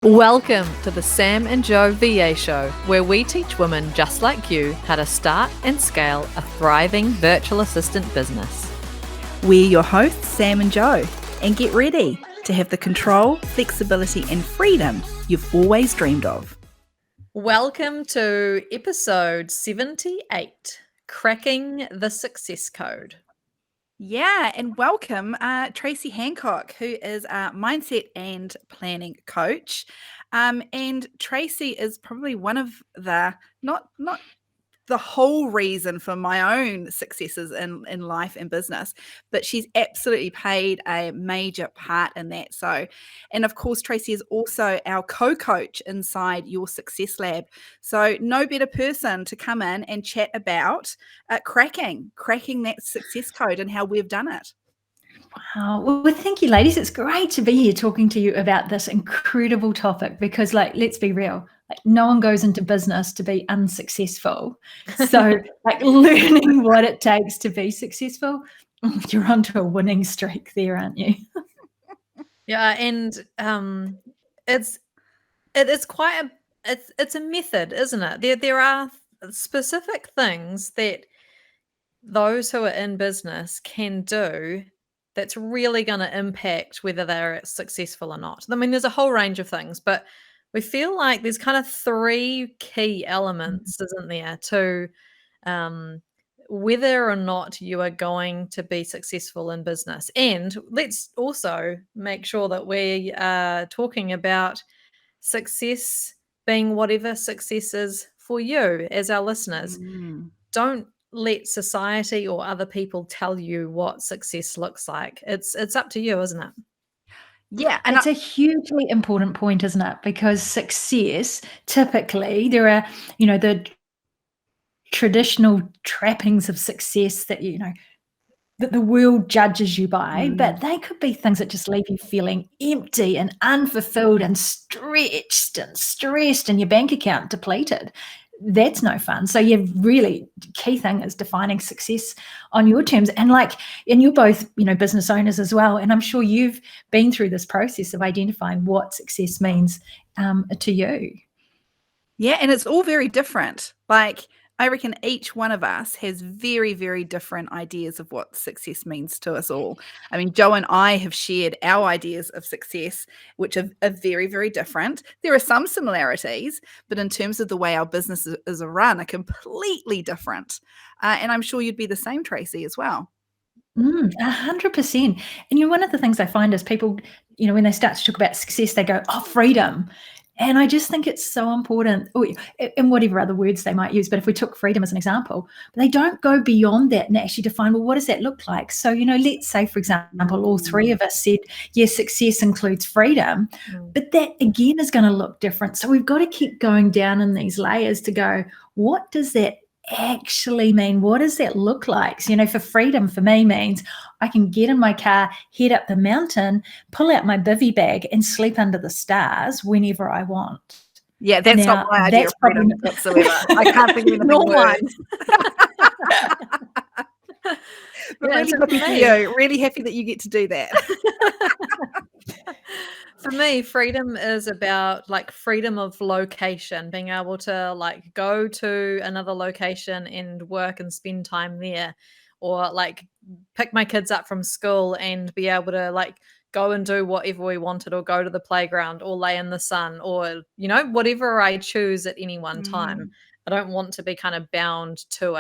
Welcome to the Sam and Joe VA Show, where we teach women just like you how to start and scale a thriving virtual assistant business. We're your hosts, Sam and Joe, and get ready to have the control, flexibility, and freedom you've always dreamed of. Welcome to episode 78, Cracking the Success Code. Yeah, and welcome Tracy Hancock, who is a mindset and planning coach. And Tracy is probably one of the, not the whole reason for my own successes in life and business, but she's absolutely played a major part in that. So, and of course, Tracy is also our co-coach inside Your Success Lab. So no better person to come in and chat about cracking that success code and how we've done it. Wow. Well, thank you, ladies. It's great to be here talking to you about this incredible topic because, let's be real. No one goes into business to be unsuccessful. So, learning what it takes to be successful, you're onto a winning streak there, aren't you? Yeah, and it's a method, isn't it? There are specific things that those who are in business can do that's really going to impact whether they're successful or not. I mean, there's a whole range of things, but we feel like there's kind of three key elements, isn't there, to whether or not you are going to be successful in business. And let's also make sure that we are talking about success being whatever success is for you as our listeners. Don't let society or other people tell you what success looks like. It's up to you, isn't it? Yeah. And it's a hugely important point, isn't it? Because success, typically, there are, the traditional trappings of success that, that the world judges you by, but they could be things that just leave you feeling empty and unfulfilled and stretched and stressed and your bank account depleted. That's no fun. So really key thing is defining success on your terms. And you're both, business owners as well. And I'm sure you've been through this process of identifying what success means to you. Yeah. And it's all very different. I reckon each one of us has very, very different ideas of what success means to us all. I mean, Joe and I have shared our ideas of success, which are very, very different. There are some similarities, but in terms of the way our business is run, are completely different. And I'm sure you'd be the same, Tracy, as well. 100%. And one of the things I find is people, when they start to talk about success, they go, oh, freedom. And I just think it's so important, and whatever other words they might use, but if we took freedom as an example, but they don't go beyond that and actually define, well, what does that look like? So, let's say, for example, all three of us said, yes, success includes freedom, but that again is going to look different. So we've got to keep going down in these layers to go, what does that actually mean? What does that look like? So, for freedom for me means I can get in my car, head up the mountain, pull out my bivy bag and sleep under the stars whenever I want. Yeah, that's not my idea of freedom whatsoever. I can't think of anything worse. But really happy for you. Really happy that you get to do that. For me, freedom is about freedom of location, being able to go to another location and work and spend time there, or pick my kids up from school and be able to go and do whatever we wanted, or go to the playground or lay in the sun, or whatever I choose at any one time. I don't want to be kind of bound to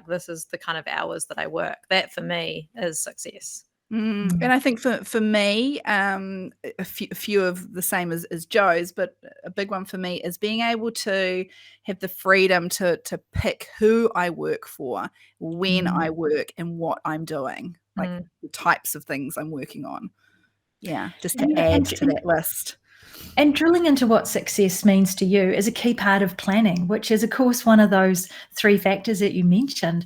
this is the kind of hours that I work. That for me is success. And I think for me, a few of the same as Joe's, but a big one for me is being able to have the freedom to pick who I work for, when I work, and what I'm doing, the types of things I'm working on. Yeah, just to add to that list. And drilling into what success means to you is a key part of planning, which is, of course, one of those three factors that you mentioned.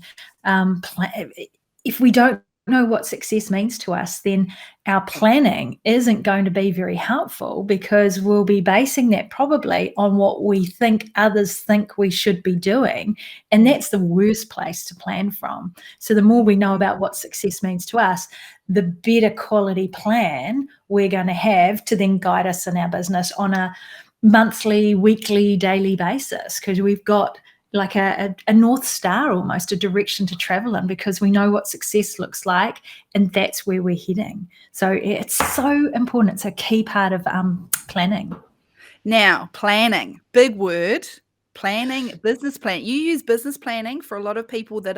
If we don't know what success means to us, then our planning isn't going to be very helpful, because we'll be basing that probably on what we think others think we should be doing. And that's the worst place to plan from. So the more we know about what success means to us, the better quality plan we're going to have to then guide us in our business on a monthly, weekly, daily basis, because we've got like a North Star, almost a direction to travel in, because we know what success looks like, and that's where we're heading. So it's so important. It's a key part of planning. Now, planning, big word. Planning, business plan. You use business planning for a lot of people that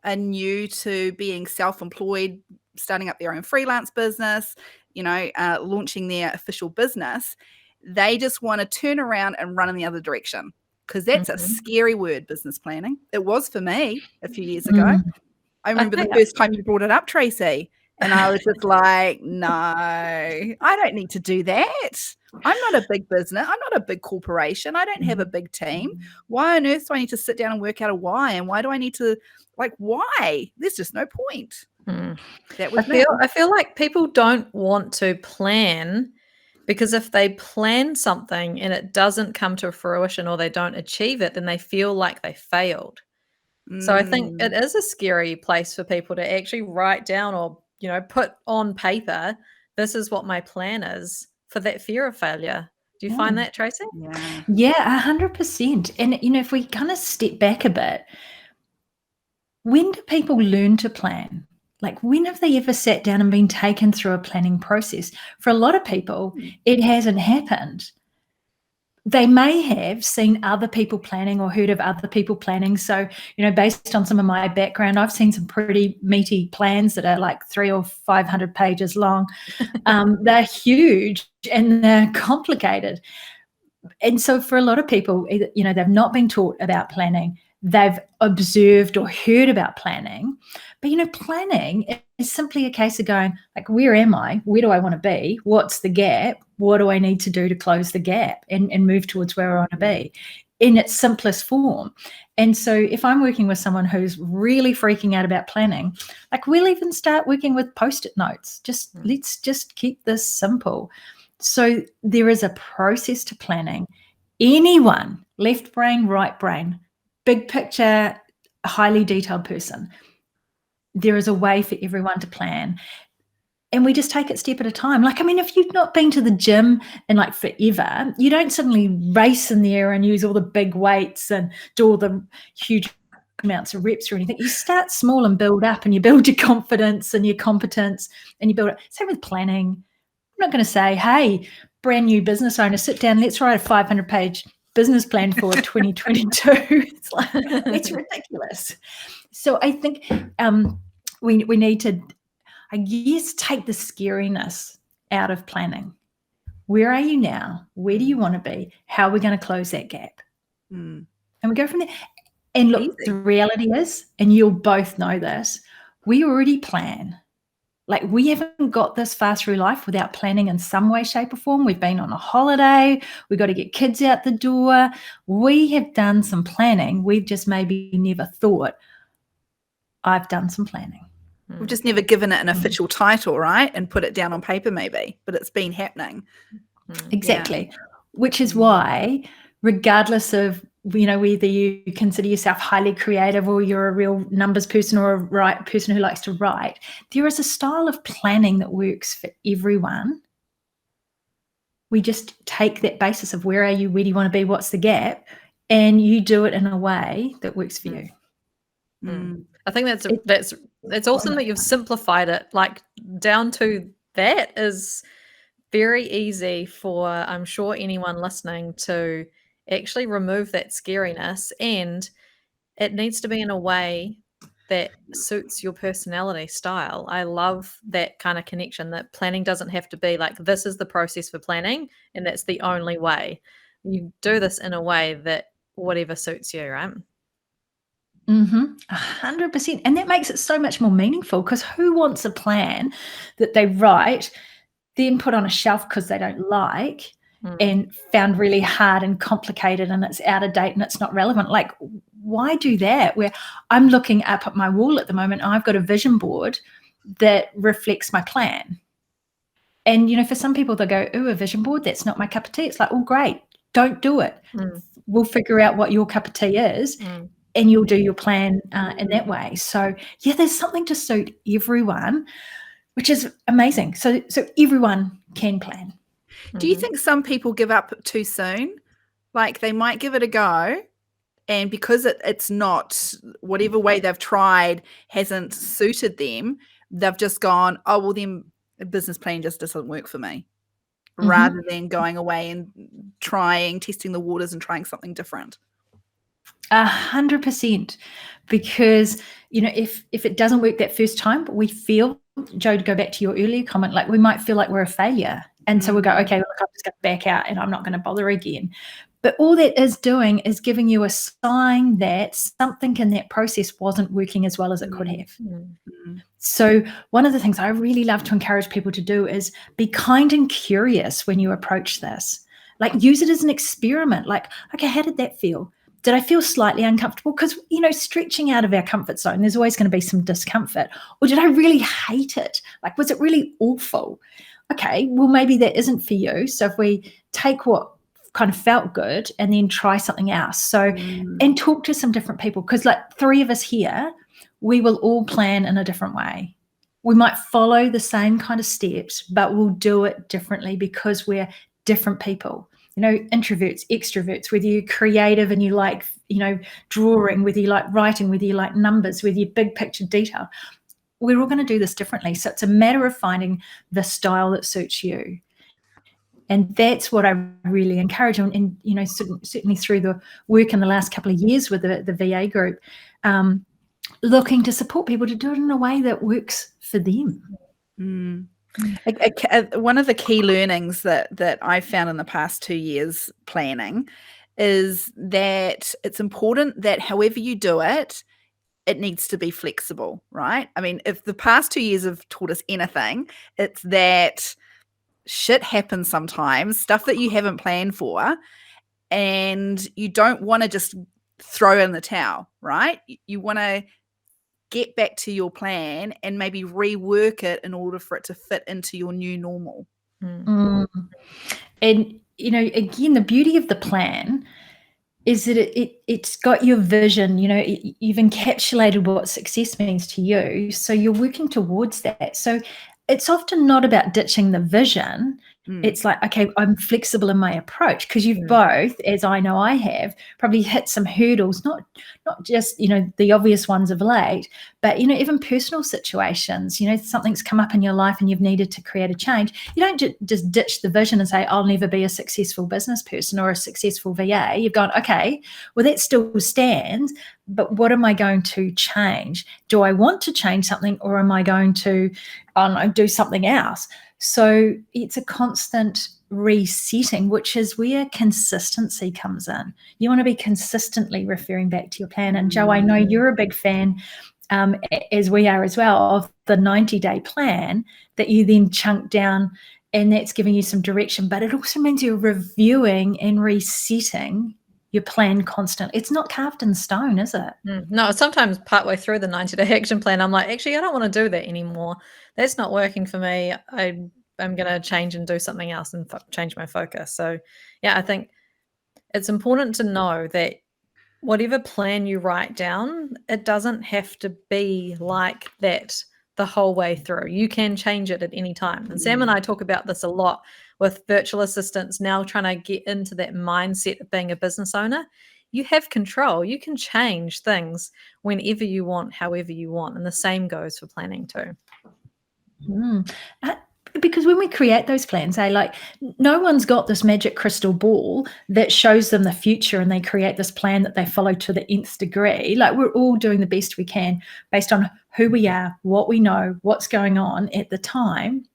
are new to being self-employed, starting up their own freelance business, launching their official business. They just want to turn around and run in the other direction, because that's a scary word, business planning. It was for me a few years ago. I remember the first time you brought it up, Tracy, and I was just like, no, I don't need to do that. I'm not a big business. I'm not a big corporation. I don't have a big team. Why on earth do I need to sit down and work out a why? And why do I need to, why? There's just no point. That was I feel like people don't want to plan, because if they plan something and it doesn't come to fruition, or they don't achieve it, then they feel like they failed. So I think it is a scary place for people to actually write down, or, put on paper, this is what my plan is, for that fear of failure. Do you find that, Tracy? Yeah, 100%. And, if we kind of step back a bit, when do people learn to plan? Like, when have they ever sat down and been taken through a planning process? For a lot of people, it hasn't happened. They may have seen other people planning or heard of other people planning. So, based on some of my background, I've seen some pretty meaty plans that are like 300 or 500 pages long. They're huge and they're complicated. And so for a lot of people, they've not been taught about planning. They've observed or heard about planning. But, planning is simply a case of going, like, where am I? Where do I want to be? What's the gap? What do I need to do to close the gap and move towards where I want to be in its simplest form? And so if I'm working with someone who's really freaking out about planning, like, we'll even start working with Post-it notes. Let's just keep this simple. So there is a process to planning. Anyone, left brain, right brain, big picture, highly detailed person, there is a way for everyone to plan. And we just take it step at a time. Like, if you've not been to the gym in like forever, you don't suddenly race in there and use all the big weights and do all the huge amounts of reps or anything. You start small and build up, and you build your confidence and your competence, and you build it. Same with planning. I'm not going to say, hey, brand new business owner, sit down, let's write a 500-page business plan for 2022. It's ridiculous. So I think we need to, I guess, take the scariness out of planning. Where are you now? Where do you want to be? How are we going to close that gap? And we go from there. And look, the reality is, and you'll both know this, we already plan. Like, we haven't got this far through life without planning in some way, shape, or form. We've been on a holiday. We've got to get kids out the door. We have done some planning. We've just maybe never thought, I've done some planning. We've just never given it an official title, right? And put it down on paper maybe, but it's been happening. Exactly. Which is why, regardless of, whether you consider yourself highly creative or you're a real numbers person or a person who likes to write, there is a style of planning that works for everyone. We just take that basis of where are you, where do you want to be, what's the gap, and you do it in a way that works for you. I think that's awesome that you've simplified it, like, down to that is very easy for, I'm sure, anyone listening to actually remove that scariness, and it needs to be in a way that suits your personality style. I love that kind of connection, that planning doesn't have to be like, this is the process for planning and that's the only way. You do this in a way that whatever suits you, right? 100%. And that makes it so much more meaningful, because who wants a plan that they write, then put on a shelf because they don't like, and found really hard and complicated, and it's out of date and it's not relevant? Like, why do that? Where I'm looking up at my wall at the moment, I've got a vision board that reflects my plan. And, for some people, they go, ooh, a vision board, that's not my cup of tea. It's like, oh, great, don't do it. We'll figure out what your cup of tea is, and you'll do your plan in that way. So, yeah, there's something to suit everyone, which is amazing. So everyone can plan. Do you think some people give up too soon? Like they might give it a go, and because it's not, whatever way they've tried hasn't suited them, they've just gone, oh, well, then a business plan just doesn't work for me, rather than going away and testing the waters and trying something different. 100%, because if it doesn't work that first time, we feel, Joe, to go back to your earlier comment, like we might feel like we're a failure, and so we go, okay, look, I'm just going to back out and I'm not going to bother again. But all that is doing is giving you a sign that something in that process wasn't working as well as it could have. So one of the things I really love to encourage people to do is be kind and curious when you approach this. Like, use it as an experiment. Like, okay, how did that feel? Did I feel slightly uncomfortable? Because, stretching out of our comfort zone, there's always going to be some discomfort. Or did I really hate it? Like, was it really awful? Okay, well, maybe that isn't for you. So if we take what kind of felt good and then try something else. So, and talk to some different people, because like 3 of us here, we will all plan in a different way. We might follow the same kind of steps, but we'll do it differently because we're different people. Introverts, extroverts, whether you're creative and you like, drawing, whether you like writing, whether you like numbers, whether you big picture detail, we're all going to do this differently. So it's a matter of finding the style that suits you. And that's what I really encourage. And certainly through the work in the last couple of years with the VA group, looking to support people to do it in a way that works for them. One of the key learnings that I've found in the past 2 years planning is that it's important that however you do it, it needs to be flexible, right? I mean, if the past 2 years have taught us anything, it's that shit happens sometimes, stuff that you haven't planned for, and you don't want to just throw in the towel, right? You want to get back to your plan and maybe rework it in order for it to fit into your new normal. And, again, the beauty of the plan is that it's got your vision, you've encapsulated what success means to you. So you're working towards that. So it's often not about ditching the vision. It's like, okay, I'm flexible in my approach, because you've both, as I know I have, probably hit some hurdles, not just, the obvious ones of late, but, even personal situations, something's come up in your life and you've needed to create a change. You don't just ditch the vision and say, I'll never be a successful business person or a successful VA. You've gone, okay, well, that still stands, but what am I going to change? Do I want to change something, or am I going to do something else? So it's a constant resetting, which is where consistency comes in. You want to be consistently referring back to your plan. And Joe, I know you're a big fan, as we are as well, of the 90-day plan that you then chunk down, and that's giving you some direction. But it also means you're reviewing and resetting your plan constantly. It's not carved in stone, is it? No, sometimes partway through the 90-day action plan, I'm like, actually, I don't want to do that anymore. That's not working for me. I'm going to change and do something else and change my focus. So, yeah, I think it's important to know that whatever plan you write down, it doesn't have to be like that the whole way through. You can change it at any time. And Sam and I talk about this a lot with virtual assistants now trying to get into that mindset of being a business owner. You have control. You can change things whenever you want, however you want. And the same goes for planning too. Because when we create those plans, no one's got this magic crystal ball that shows them the future and they create this plan that they follow to the nth degree. Like, we're all doing the best we can based on who we are, what we know, what's going on at the time.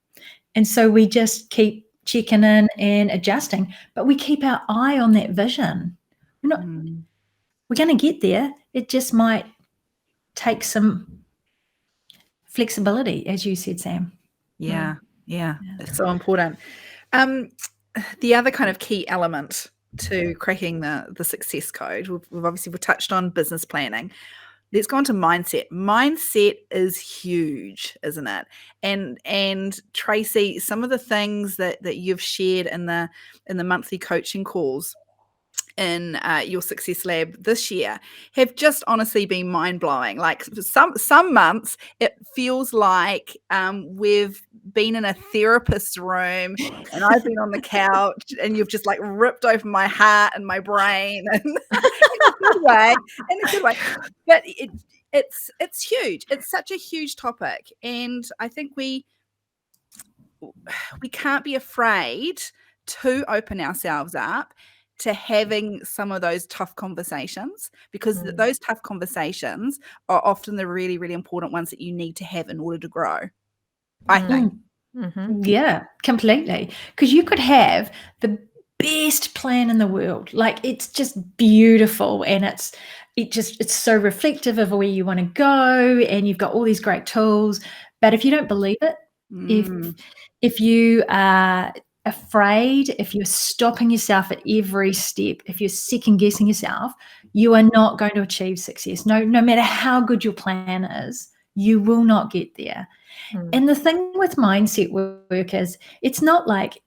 And so we just keep checking in and adjusting, but we keep our eye on that vision. We're going to get there. It just might take some flexibility, as you said, Sam. Yeah. It's so important. The other kind of key element to cracking the success code, we've touched on business planning. let's go on to mindset. Mindset is huge, isn't it? And Tracy, some of the things that you've shared in the monthly coaching calls in your Success Lab this year have just honestly been mind-blowing. Like some months it feels like we've been in a therapist's room and I've been on the couch and you've just like ripped open my heart and my brain and in a good way, but it's huge. It's such a huge topic, and I think we can't be afraid to open ourselves up to having some of those tough conversations, because those tough conversations are often the really, really important ones that you need to have in order to grow, I think. Yeah, completely. Because you could have the best plan in the world. Like, it's just beautiful, and it's so reflective of where you want to go, and you've got all these great tools. But if you don't believe it, if you are afraid, if you're stopping yourself at every step, if you're second guessing yourself, you are not going to achieve success. No matter how good your plan is, you will not get there. And the thing with mindset work is, it's not like,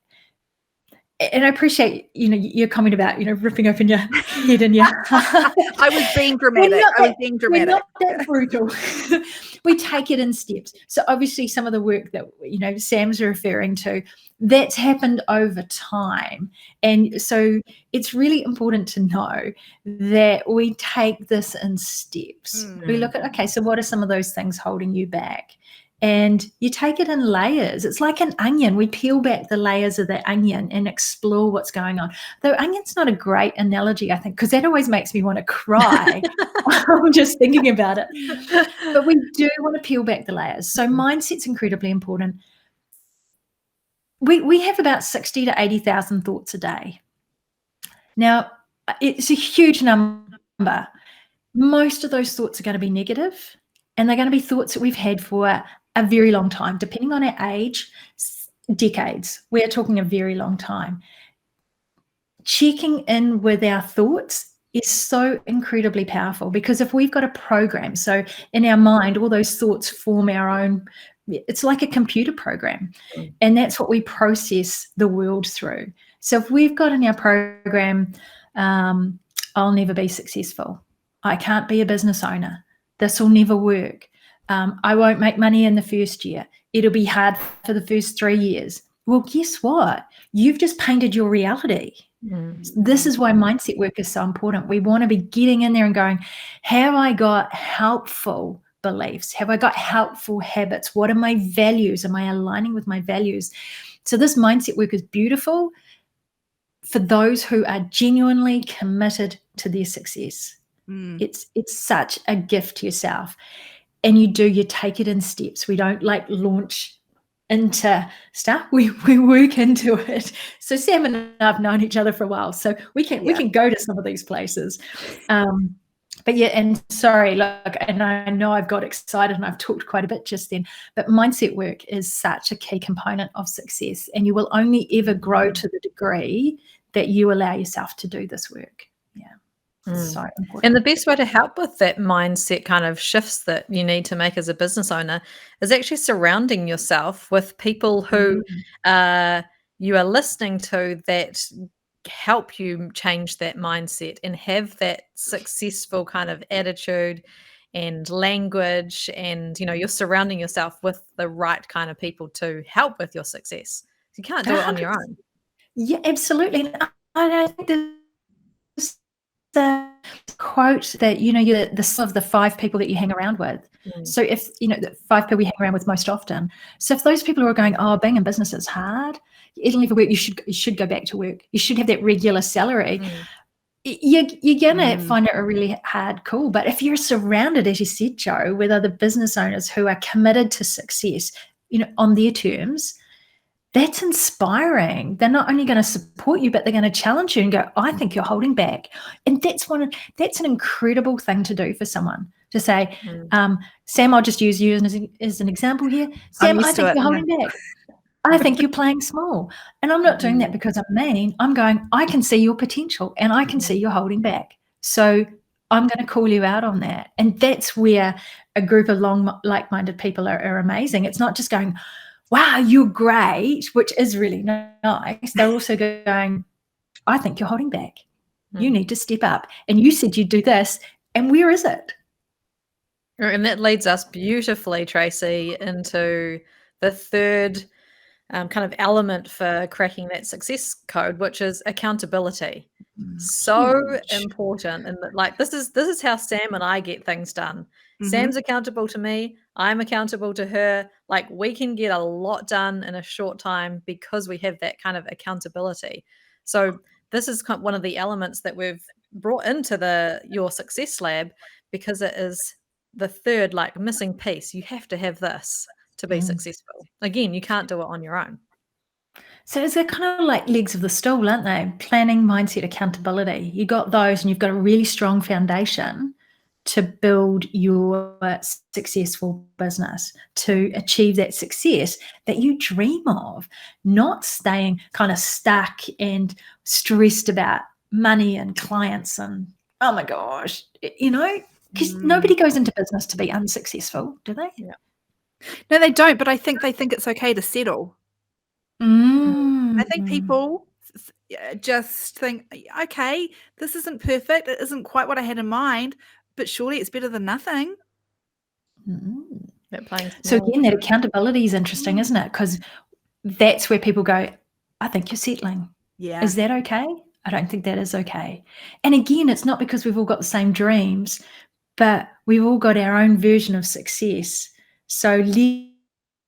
and I appreciate, your comment about, ripping open your head and your heart. I was being dramatic. We're not that brutal. We take it in steps. So obviously some of the work that, Sam's referring to, that's happened over time. And so it's really important to know that we take this in steps. We look at, okay, so what are some of those things holding you back? And you take it in layers. It's like an onion. We peel back the layers of the onion and explore what's going on. Though onion's not a great analogy, I think, because that always makes me want to cry. I'm just thinking about it. But we do want to peel back the layers. So mindset's incredibly important. We have about 60 to 80,000 thoughts a day. Now, it's a huge number. Most of those thoughts are going to be negative, and they're going to be thoughts that we've had for a very long time, depending on our age, decades. We're talking a very long time. Checking in with our thoughts is so incredibly powerful, because if we've got a program, so in our mind, all those thoughts form our own, it's like a computer program, and that's what we process the world through. So if we've got in our program, I'll never be successful, I can't be a business owner, this will never work, I won't make money in the first year, it'll be hard for the first 3 years. Well, guess what? You've just painted your reality. This is why mindset work is so important. We want to be getting in there and going, have I got helpful beliefs? Have I got helpful habits? What are my values? Am I aligning with my values? So this mindset work is beautiful for those who are genuinely committed to their success. It's such a gift to yourself. And you take it in steps. We don't launch into stuff. We work into it. So Sam and I have known each other for a while, so we can go to some of these places. But yeah, and sorry, look, and I know I've got excited and I've talked quite a bit just then, but mindset work is such a key component of success, and you will only ever grow to the degree that you allow yourself to do this work. So important. And the best way to help with that mindset kind of shifts that you need to make as a business owner is actually surrounding yourself with people who you are listening to that help you change that mindset and have that successful kind of attitude and language, and you're surrounding yourself with the right kind of people to help with your success. You can't do it on your own. Yeah, absolutely. I think there's the quote that you're the sum of the 5 people that you hang around with. So if the 5 people you hang around with most often, so if those people are going, being in business is hard, it'll never work, you should go back to work, you should have that regular salary, you're gonna find it a really hard call. But if you're surrounded, as you said, Jo, with other business owners who are committed to success on their terms, that's inspiring. They're not only going to support you, but they're going to challenge you and go, I think you're holding back. And that's an incredible thing to do for someone, to say, Sam, I'll just use you as an example here. Sam, I think you're holding back. I think you're playing small. And I'm not doing that because I'm mean. I'm going, I can see your potential and I can see you're holding back. So I'm going to call you out on that. And that's where a group of like-minded people are amazing. It's not just going, wow, you're great, which is really nice. They're also going, I think you're holding back. You need to step up. And you said you'd do this. And where is it? And that leads us beautifully, Tracy, into the third kind of element for cracking that success code, which is accountability. So Huge. important. And like this is how Sam and I get things done. Sam's accountable to me. I'm accountable to her. Like we can get a lot done in a short time because we have that kind of accountability. So this is one of the elements that we've brought into your success lab, because it is the third like missing piece. You have to have this to be successful. Again, you can't do it on your own. So they're kind of like legs of the stool, aren't they? Planning, mindset, accountability. You got those and you've got a really strong foundation to build your successful business, to achieve that success that you dream of, not staying kind of stuck and stressed about money and clients and, oh my gosh, because nobody goes into business to be unsuccessful, do they? Yeah. No, they don't, but I think they think it's okay to settle. I think people just think, okay, this isn't perfect. It isn't quite what I had in mind, but surely it's better than nothing. So again, that accountability is interesting, isn't it? Because that's where people go, I think you're settling. Yeah. Is that okay? I don't think that is okay. And again, it's not because we've all got the same dreams, but we've all got our own version of success. So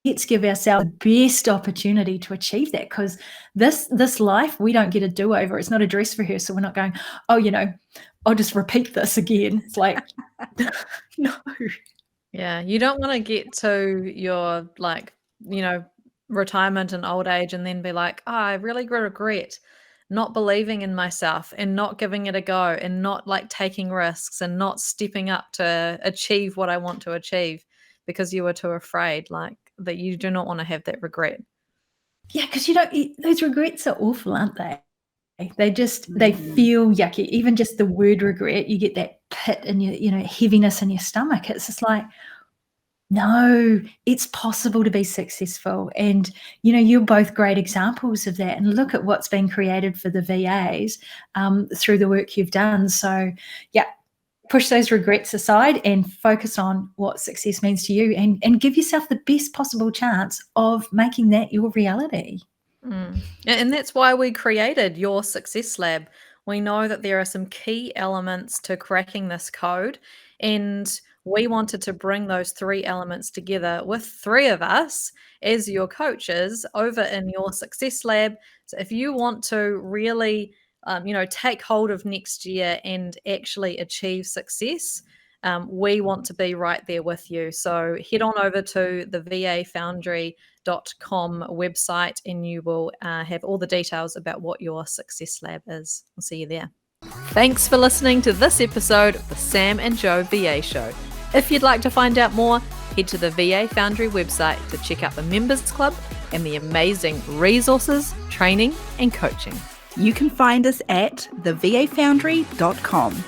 let's give ourselves the best opportunity to achieve that, because this life, we don't get a do-over. It's not a dress rehearsal. We're not going, I'll just repeat this again. It's like, no. Yeah, you don't want to get to your retirement and old age and then be like, oh, I really regret not believing in myself and not giving it a go and not like taking risks and not stepping up to achieve what I want to achieve because you were too afraid. Like that, you do not want to have that regret. Yeah, because those regrets are awful, aren't they? They feel yucky. Even just the word regret, you get that pit in your, heaviness in your stomach. It's just like, no, it's possible to be successful. And, you're both great examples of that. And look at what's been created for the VAs through the work you've done. So, yeah, push those regrets aside and focus on what success means to you and give yourself the best possible chance of making that your reality. And that's why we created your Success Lab. We know that there are some key elements to cracking this code, and we wanted to bring those 3 elements together with 3 of us as your coaches over in your Success Lab. So if you want to really, take hold of next year and actually achieve success, we want to be right there with you. So head on over to the Foundry.com website and you will have all the details about what your Success Lab is. We'll see you there. Thanks for listening to this episode of the Sam and Joe VA Show. If you'd like to find out more, head to the VA Foundry website to check out the Members Club and the amazing resources, training and coaching. You can find us at thevafoundry.com.